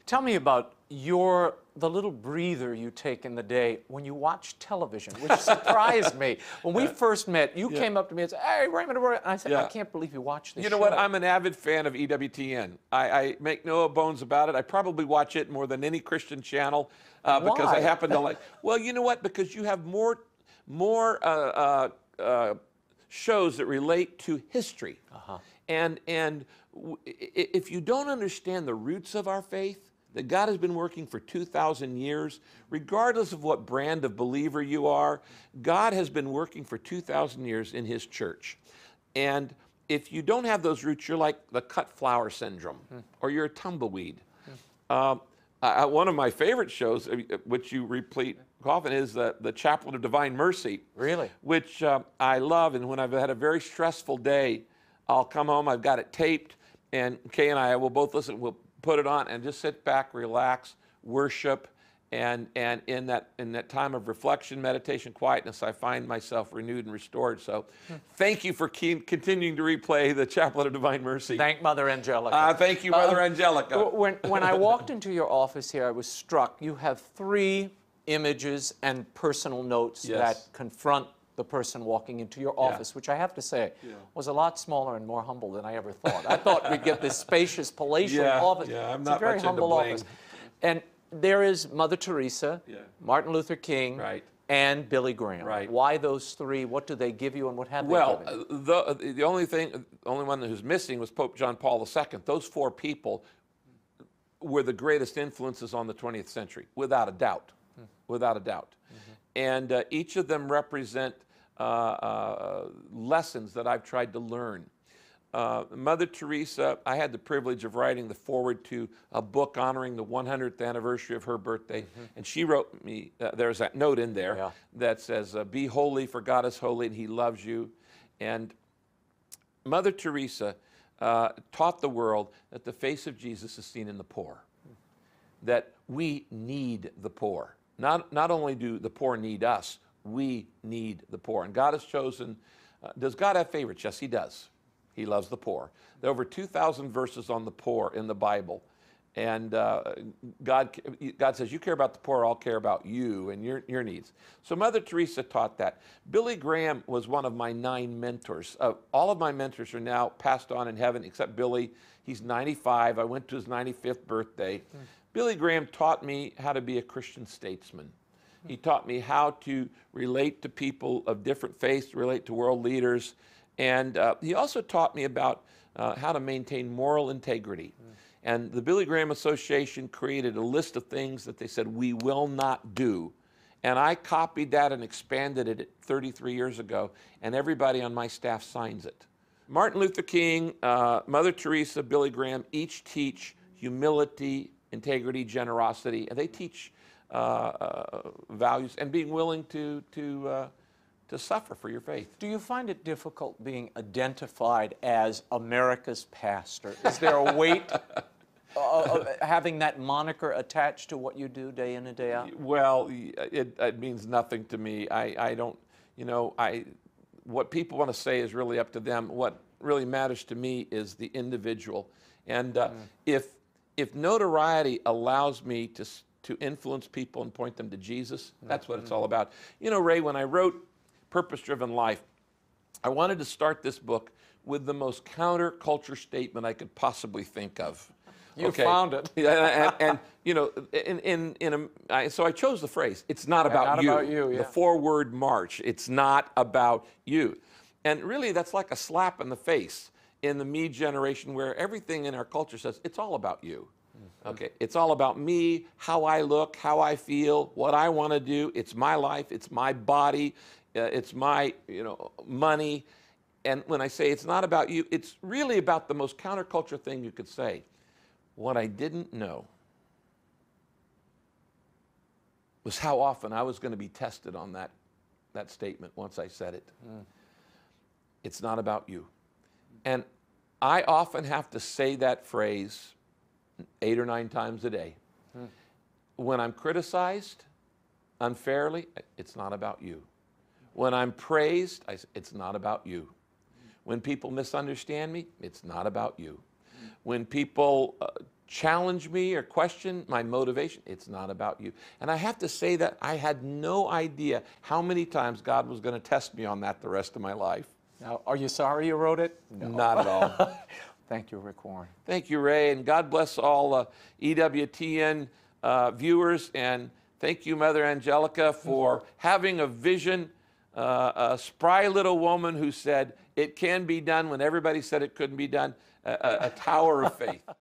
Tell me about the little breather you take in the day when you watch television, which surprised me. When we first met, you came up to me and said, "Hey, Raymond," and I said, "I can't believe you watch this show." You know what? I'm an avid fan of EWTN. I make no bones about it. I probably watch it more than any Christian channel because I happen to like. Well, you know what? Because you have more shows that relate to history, and if you don't understand the roots of our faith, that God has been working for 2,000 years, regardless of what brand of believer you are, God has been working for 2,000 years in His church. And if you don't have those roots, you're like the cut flower syndrome, or you're a tumbleweed. One of my favorite shows, which you repeat often, is the Chaplain of Divine Mercy. Really? Which I love, and when I've had a very stressful day, I'll come home, I've got it taped, and Kay and I will both listen, we'll put it on and just sit back, relax, worship, and in that time of reflection, meditation, quietness, I find myself renewed and restored. So thank you for continuing to replay the Chaplain of Divine Mercy. Thank Mother Angelica. Thank you, Mother Angelica. When I walked into your office here, I was struck. You have 3 images and personal notes that confront the person walking into your office, which I have to say was a lot smaller and more humble than I ever thought. I thought we'd get this spacious, palatial office. I'm it's not a very much humble into bling. office. And there is Mother Teresa, Martin Luther King, and Billy Graham. Why those 3? What do they give you, and what have they given you? The only one who's missing was Pope John Paul II. Those 4 people were the greatest influences on the 20th century, without a doubt, without a doubt. And each of them represent lessons that I've tried to learn. Mother Teresa, I had the privilege of writing the foreword to a book honoring the 100th anniversary of her birthday, and she wrote me, there's that note in there that says, "Be holy, for God is holy and He loves you." And Mother Teresa taught the world that the face of Jesus is seen in the poor, that we need the poor. Not only do the poor need us, we need the poor. And God has chosen, does God have favorites? Yes, He does. He loves the poor. There are over 2,000 verses on the poor in the Bible. And God says, you care about the poor, I'll care about you and your needs. So Mother Teresa taught that. Billy Graham was one of my 9 mentors. All of my mentors are now passed on in heaven, except Billy. He's 95. I went to his 95th birthday. Billy Graham taught me how to be a Christian statesman. He taught me how to relate to people of different faiths, relate to world leaders. And he also taught me about how to maintain moral integrity. And the Billy Graham Association created a list of things that they said we will not do. And I copied that and expanded it 33 years ago, and everybody on my staff signs it. Martin Luther King, Mother Teresa, Billy Graham each teach humility, integrity, generosity, and they teach values and being willing to suffer for your faith. Do you find it difficult being identified as America's pastor? Is there a weight having that moniker attached to what you do day in and day out? Well, it means nothing to me. I don't, what people want to say is really up to them. What really matters to me is the individual. And if notoriety allows me to influence people and point them to Jesus, that's what it's all about. You know, Ray, when I wrote Purpose-Driven Life, I wanted to start this book with the most counterculture statement I could possibly think of. You found it. and you know, so I chose the phrase, "It's not about you." About you, yeah. The 4-word march, "It's not about you." And really, that's like a slap in the face in the me generation, where everything in our culture says, it's all about you. Okay, it's all about me, how I look, how I feel, what I want to do. It's my life, it's my body, it's my money. And when I say it's not about you, it's really about the most counterculture thing you could say. What I didn't know was how often I was going to be tested on that statement once I said it. It's not about you. And I often have to say that phrase 8 or 9 times a day. When I'm criticized unfairly, it's not about you. When I'm praised, it's not about you. When people misunderstand me, it's not about you. When people challenge me or question my motivation. It's not about you. And I have to say that I had no idea how many times God was going to test me on that the rest of my life. Now, are you sorry you wrote it? No. Not at all. Thank you, Rick Warren. Thank you, Ray, and God bless all EWTN viewers, and thank you, Mother Angelica, for having a vision, a spry little woman who said, it can be done when everybody said it couldn't be done, a tower of faith.